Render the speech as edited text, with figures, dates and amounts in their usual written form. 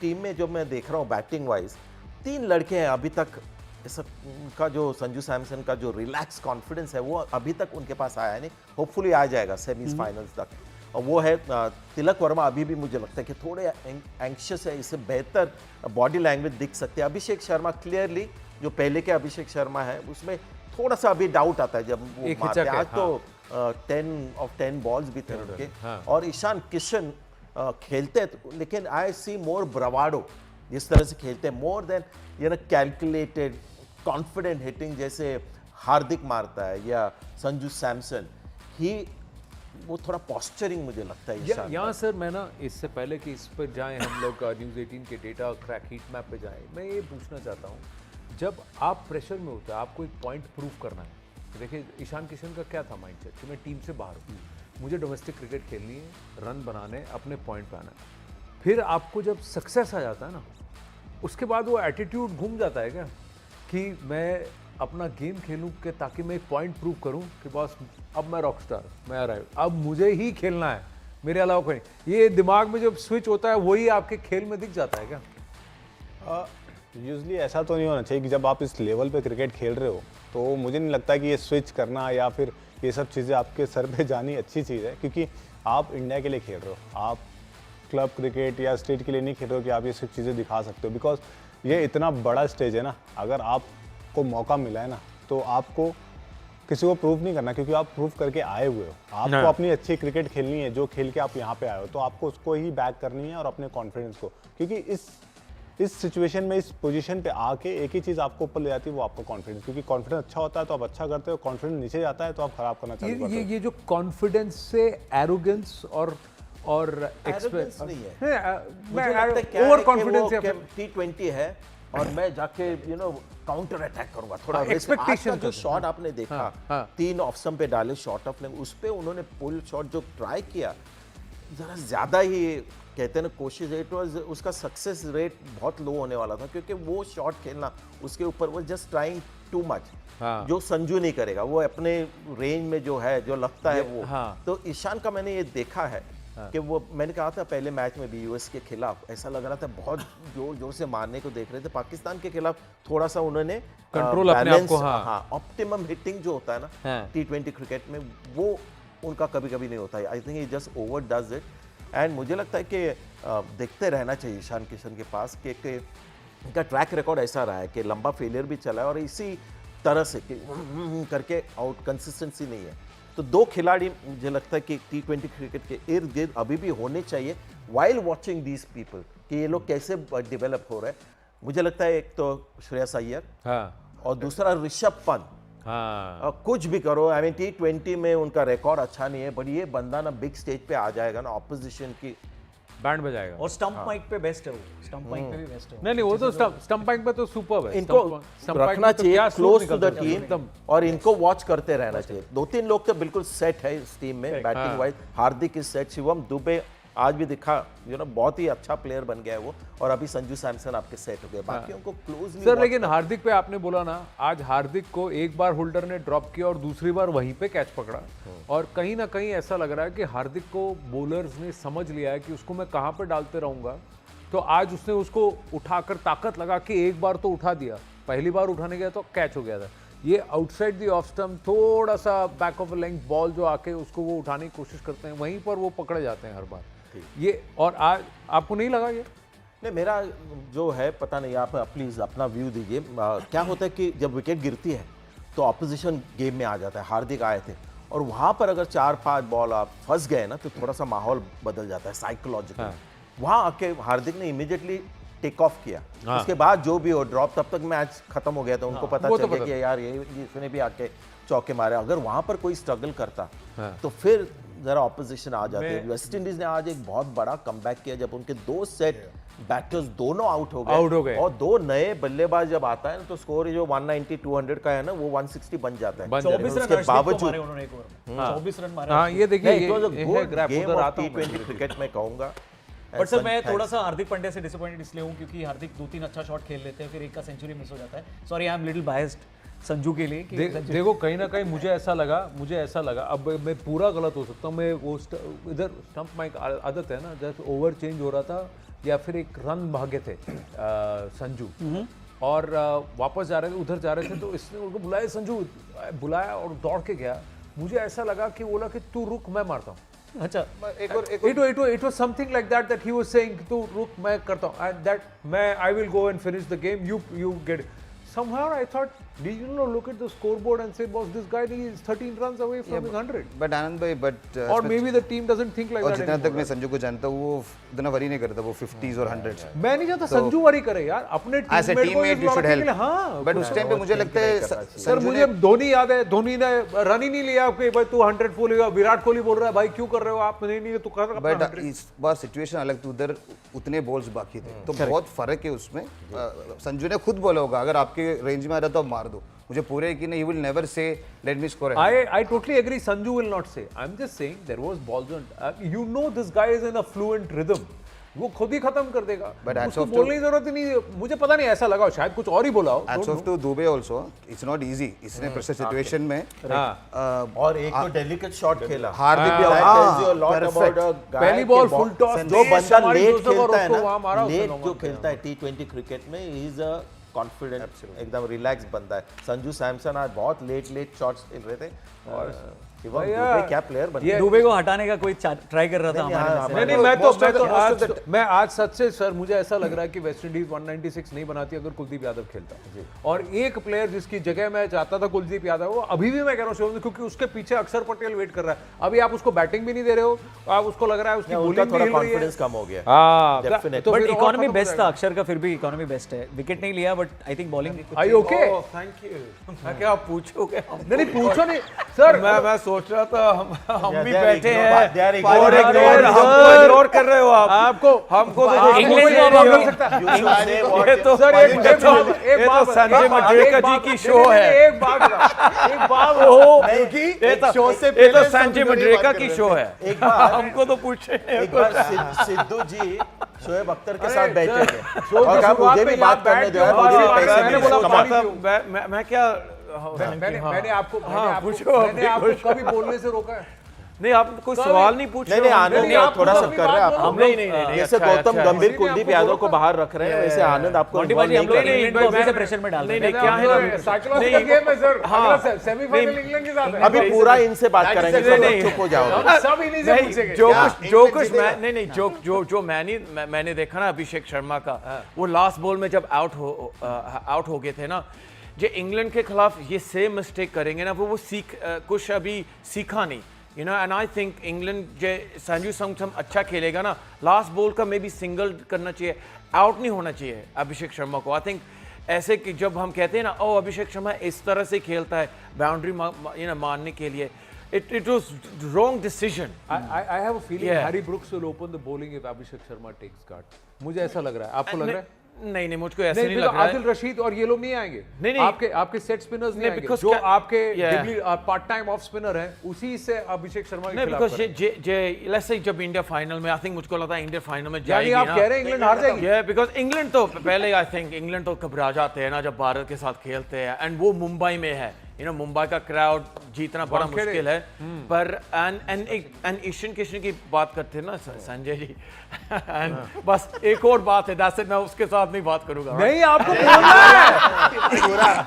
Team में जो मैं देख रहा हूँ बैटिंग वाइज, 3 लड़के हैं अभी तक। ऐसा उनका जो संजू सैमसन का जो रिलैक्स कॉन्फिडेंस है वो अभी तक उनके पास आया नहीं, होपफुली आ जाएगा सेमीज फाइनल्स तक। और वो है तिलक वर्मा। अभी भी मुझे लगता है कि थोड़े एंक्शियस है, इससे बेहतर बॉडी लैंग्वेज दिख सकते हैं। अभिषेक शर्मा क्लियरली जो पहले के अभिषेक शर्मा है उसमें थोड़ा सा अभी डाउट आता है जब वो मारते हैं। आज तो 10 ऑफ 10 बॉल्स भी थे उनके। और ईशान किशन खेलते हैं, लेकिन आई सी मोर ब्रावाडो जिस तरह से खेलते हैं, more than calculated confident hitting जैसे हार्दिक मारता है या संजू सैमसन ही। वो थोड़ा पॉस्चरिंग मुझे लगता है यहाँ सर मैं ना इससे पहले कि इस पर जाएं हम लोग न्यूज़ 18 के डेटा क्रैक हीट मैप पे जाएं, मैं ये पूछना चाहता हूँ, जब आप प्रेशर में होते हैं आपको एक पॉइंट प्रूव करना है। देखिए ईशान किशन का क्या था माइंडसेट कि मैं टीम से बाहर हूँ, मुझे डोमेस्टिक क्रिकेट खेलनी है, रन बनाने, अपने पॉइंट पे आना है। फिर आपको जब सक्सेस आ जाता है ना, उसके बाद वो एटीट्यूड घूम जाता है क्या कि मैं अपना गेम खेलूं कि ताकि मैं एक पॉइंट प्रूव करूं कि बॉस अब मैं रॉकस्टार, मैं अराइव, अब मुझे ही खेलना है, मेरे अलावा कोई नहीं। ये दिमाग में जब स्विच होता है वही आपके खेल में दिख जाता है क्या? यूजली ऐसा तो नहीं होना चाहिए कि जब आप इस लेवल पे क्रिकेट खेल रहे हो तो मुझे नहीं लगता कि ये स्विच करना या फिर ये सब चीज़ें आपके सर पे जानी अच्छी चीज़ है, क्योंकि आप इंडिया के लिए खेल रहे हो, आप क्लब क्रिकेट या स्टेट के लिए नहीं खेल रहे हो कि आप ये सब चीज़ें दिखा सकते हो। बिकॉज ये इतना बड़ा स्टेज है ना, अगर आपको मौका मिला है ना तो आपको किसी को प्रूव नहीं करना, क्योंकि आप प्रूव करके आए हुए हो। आपको अपनी अच्छी क्रिकेट खेलनी है, जो खेल के आप यहाँ पे आए हो तो आपको उसको ही बैक करनी है और अपने कॉन्फिडेंस को, क्योंकि इस सिचुएशन में, इस पोजीशन पे आके एक ही चीज़ आपको ऊपर ले जाती है, वो आपका कॉन्फिडेंस। क्योंकि कॉन्फिडेंस अच्छा होता है तो आप अच्छा करते हो, कॉन्फिडेंस नीचे जाता है तो आप खराब करना चालू करते हो। ये जो कॉन्फिडेंस से एरोगेंस और एरोगेंस नहीं है, ओवर कॉन्फिडेंस या T20 है और मैं जाके काउंटर अटैक करूंगा थोड़ा। एक्सपेक्टेशन जो शॉट आपने देखा, 3 ऑफ स्टंप पे डाले शॉट ऑफ लेग, उस पे उन्होंने पुल शॉट जो ट्राई किया, जरा ज्यादा ही कहते हैं ना कोशिश, इट वाज उसका सक्सेस रेट बहुत लो होने वाला था, क्योंकि वो शॉट खेलना उसके ऊपर वो जस्ट ट्राइंग टू मच, जो संजू नहीं करेगा। वो अपने रेंज में जो है, जो लगता है वो। तो ईशान का मैंने ये देखा है कि वो, मैंने कहा था पहले मैच में भी यूएस के खिलाफ ऐसा लग रहा था बहुत जोर जोर से मारने को देख रहे थे। पाकिस्तान के खिलाफ थोड़ा सा उन्होंने कंट्रोल अपने आप को, ऑप्टिमम हिटिंग जो होता है ना T20 क्रिकेट में, वो उनका कभी कभी नहीं होता है। I think he just over does it. And मुझे लगता है कि देखते रहना चाहिए ईशान किशन के पास कि इनका ट्रैक रिकॉर्ड ऐसा रहा है कि लंबा फेलियर भी चला है और इसी तरह से कि करके आउट, कंसिस्टेंसी नहीं है। तो 2 खिलाड़ी मुझे लगता है कि T20 क्रिकेट के इर्द गिर्द अभी भी होने चाहिए, वाइल वॉचिंग दीज पीपल कि ये लोग कैसे डेवलप हो रहे हैं। मुझे लगता है एक तो श्रेयस अय्यर और दूसरा ऋषभ पंत। कुछ भी करो, आई मीन T20 में उनका रिकॉर्ड अच्छा नहीं है, बट ये बंदा ना बिग स्टेज पे आ जाएगा ना, ऑपोजिशन की बैंड बजाएगा। और स्टंप माइक पे बेस्ट है वो, स्टंप माइक पे भी बेस्ट है। नहीं वो तो स्टंप माइक पे तो सुपर्ब है। इनको रखना चाहिए क्लोज टू द टीम और इनको वॉच करते रहना चाहिए। 2-3 लोग तो बिल्कुल सेट है इस टीम में batting wise. Hardik is set, Shivam Dubey आज भी दिखा बहुत ही अच्छा प्लेयर बन गया है वो, और अभी संजू सैमसन आपके सेट हो गए, बाकी उनको क्लोज नहीं। सर लेकिन हार्दिक पे आपने बोला ना, आज हार्दिक को एक बार होल्डर ने ड्रॉप किया और दूसरी बार वहीं पे कैच पकड़ा, और कहीं ना कहीं ऐसा लग रहा है कि हार्दिक को बॉलर्स ने समझ लिया है कि उसको मैं कहाँ पे डालते रहूंगा। तो आज उसने उसको उठाकर ताकत लगा के एक बार तो उठा दिया, पहली बार उठाने गया तो कैच हो गया था। ये आउटसाइड द ऑफ स्टंप थोड़ा सा बैक ऑफ लेंथ बॉल जो आके उसको वो उठाने की कोशिश करते हैं, वहीं पर वो पकड़े जाते हैं हर बार ये। और आज आपको नहीं लगा ये? नहीं, मेरा जो है पता नहीं, आप प्लीज अपना व्यू दीजिए। क्या होता है कि जब विकेट गिरती है तो ऑपोजिशन गेम में आ जाता है। हार्दिक आए थे और वहां पर अगर 4-5 बॉल आप फंस गए ना तो थोड़ा सा माहौल बदल जाता है साइकोलॉजिकल। वहां आके हार्दिक ने इमीडिएटली टेक ऑफ किया, उसके बाद जो भी हो ड्रॉप, तब तक मैच खत्म हो गया था। उनको पता चल गया कि यार ये इसने भी आके चौके मारे। अगर वहां पर कोई स्ट्रगल करता तो फिर जरा ऑपोजिशन आ जाती है। वेस्ट इंडीज ने आज एक बहुत बड़ा कमबैक किया जब उनके 2 सेट बैटर्स दोनों आउट हो गए और 2 नए बल्लेबाज जब आता है ना तो स्कोर जो 190-200 का है ना वो 160 बन जाता है। 24 रन उसके बावजूद उन्होंने एक ओवर में 24 रन मारे। ये देखिए गेम ऑफ T20 क्रिकेट में कहूंगा। बट सर मैं थोड़ा सा हार्दिक पांड्या से डिसअपॉइंटेड इसलिए हूँ क्योंकि हार्दिक 2-3 अच्छा शॉट खेल लेते हैं, फिर एक का सेंचुरी मिस हो जाता है। Sorry I am little biased Sanju के लिए कि देखो कहीं ना कहीं मुझे ऐसा लगा, अब मैं पूरा गलत हो सकता हूँ, मैं वो इधर स्टंप माइक आदत है ना, जैसे ओवर चेंज हो रहा था या फिर एक रन भागे थे संजू और वापस जा रहे थे, उधर जा रहे थे, तो इसने उनको बुलाया, संजू बुलाया और दौड़ के गया। मुझे ऐसा लगा कि बोला कि तू रुक, मैं मारता हूँ। अच्छा, It was something like that he was saying, तू रुक, मैं करता हूँ, and that मैं I will go and finish the game, you get it. Somehow I thought, did you not look at the scoreboard and say, boss, this guy is 13 runs away from his 100? But आनंद भाई, but Or maybe the team doesn't think like और that जितना तक anymore. मैं संजू को जानता हूँ, वो इतना वरी नहीं करता, वो 50s और 100s। मैं नहीं चाहता संजू वरी करे यार, अपने As a टीममेट को teammate, you should help. हाँ, बट उस टाइम पे मुझे लगता है सर मुझे धोनी याद है, धोनी ने रन ही नहीं लिया आपके, भाई तू 100 फुल, विराट कोहली बोल रहा है भाई क्यों कर रहे हो आप, नहीं तू कर अपना बट 100। इस बार सिचुएशन अलग थी, उधर उतने बॉल्स बाकी थे, तो बहुत फर्क है उसमें। संजू ने खुद बोला होगा, अगर आपके रेंज में आ रहा तो आप मार दो। मुझे पूरे यकीन है, he will never say let me score. I totally agree. Sanju will not say. I'm just saying there was balls on. You know this guy is in a fluent rhythm. वो खुद ही खत्म कर देगा। But hats उसको off to- बोलने की जरूरत ही नहीं। मुझे पता नहीं, ऐसा लगा शायद कुछ और ही बोला हो। Hats off to Dubey also. It's not easy. इसने प्रेशर सिचुएशन में हाँ। और एक तो डेलिकेट शॉट खेला, हार्दिक भी That tells you a lot perfect. about a guy पहली के बॉल ball- फुल टॉस, जो बंदा हमारी लेट जोसेफ और खेलता है उसको वहाँ मारा ना, उसने लेट नौ जो मार खेलता है T20 क्रिकेट में, ही इज अ कॉन्फिडेंट, एकदम रिलैक्स बंदा है। संजू सैमसन आज बहुत लेट शॉट्स खेल रहे थे और शिवम भैया, दुबे क्या प्लेयर बन ये- दुबे को हटाने का कोई ट्राई कर रहा था नहीं, हमारे हाँ, में से। नहीं हमारे- मैं आज सच से सर मुझे ऐसा लग रहा है कि वेस्ट इंडीज 196 नहीं बनाती अगर कुलदीप यादव खेलता। और एक प्लेयर जिसकी जगह मैं चाहता था कुलदीप यादव, वो अभी भी मैं कह रहा हूँ शिवम, क्योंकि उसके पीछे अक्षर पटेल वेट कर रहा है। अभी आप उसको बैटिंग भी नहीं दे रहे हो, आप उसको लग रहा है उसकी उनका बॉलिंग थोड़ा भी हिल रही है। कॉन्फिडेंस कम हो गया। हाँ, Definitely. तो बट फिर और इकोनॉमी खत्म हो बेस्ट था जाएगा। अक्षर का, फिर भी इकोनॉमी बेस्ट है। विकेट नहीं लिया but I think bowling Are you okay? Thank you. मैं क्या आप पूछोगे? नहीं पूछो नहीं सर, मैं सोच रहा था हम भी they are बैठे ignore- हैं they are और ignoring ignore- us. हमको इग्नोर कर रहे हो आप। आपको हमको तो आपको इंग्लिश कोई में इग्नोर बोलो। कर सकता है। You should say what- ये तो सर एक बात संजय मजरेका जी की शो है। एक बात ये तो शो से ये तो संजय मजरेका की शो है। एक बार हमको तो पूछे एक बार सिद्धू जी शोएब अख्तर के साथ बैठे थे शो की और कहा शुरुआत मुझे में भी बात यहाँ करने बैठ दो यार, के मुझे भी बात पैसे मैंने मिले, बोला कमाल। पानी मैं क्या मैंने आपको पूछो, मैंने आपको कभी बोलने से रोका है? नहीं आप कोई सवाल नहीं पूछ नहीं रहे नहीं हो। आनंद नहीं, आप थोड़ा तो सा अपनी कर रहे हैं बात आप। बोलो। हम नहीं, लोग नहीं, नहीं, जैसे अच्छा है, गौतम अच्छा है। गंभीर इसी ने कुलदीप आपको यादव बोला को था। बाहर रख रहे हैं, वैसे आनंद आपको मोंटी involve भाजी, हम नहीं लोग कर रहे हैं। इंग्लैंड को अभी से प्रेशर में डाल रहे नहीं, हैं। नहीं, क्या है ना- साइकोलॉजिकल गेम है सर। हाँ। अगला सेमीफाइनल इंग्लैंड के साथ है। अभी पूरा इनसे बात करेंगे, नहीं, सब नहीं। चुप हो जाओ। हम सब इन्हीं से नहीं, पूछेंगे। जो कुछ मैंने देखा ना अभिषेक शर्मा का, वो लास्ट बॉल में जब आउट हो गए थे ना, जो इंग्लैंड के खिलाफ ये सेम मिस्टेक करेंगे ना, वो कुछ अभी सीखा नहीं, you know. And I think England जो संजू सैमसन अच्छा खेलेगा ना, लास्ट बॉल का मे बी सिंगल करना चाहिए, आउट नहीं होना चाहिए अभिषेक शर्मा को। आई थिंक ऐसे कि जब हम कहते हैं ना, ओ अभिषेक शर्मा इस तरह से खेलता है बाउंड्री मारने के लिए, it was wrong decision. I have a feeling Yeah. Harry Brooks will open the bowling if Abhishek Sharma takes cut. मुझे ऐसा लग रहा है, आपको लग रहा है? नहीं मुझको ऐसे नहीं, नहीं तो लग रहा आदिल है। रशीद और ये लोग नहीं आएंगे। नहीं। आपके सेट स्पिनर्स नहीं नहीं, आएंगे। because जो क्या- आपके Yeah. Part time off spinner है, उसी से अभिषेक शर्मा के नहीं खिलाफ बिकॉज करेंगे। लेट्स से जब इंडिया फाइनल में, आई थिंक मुझको लगता है इंडिया फाइनल में यानी जाएगी आप ना। कह रहे हैं इंग्लैंड हार जाएगी? ये बिकॉज इंग्लैंड तो पहले आई थिंक इंग्लैंड तो घबरा जाते हैं ना जब भारत के साथ खेलते हैं, एंड वो मुंबई में है, यू नो, मुंबई का क्राउड जीतना बड़ा वानखेड़े। मुश्किल है। पर एंड ईशान किशन की बात करते हैं ना संजय जी, एंड बस एक और बात है, दैट्स इट, मैं उसके साथ नहीं बात करूंगा। नहीं, आपको बोलना है।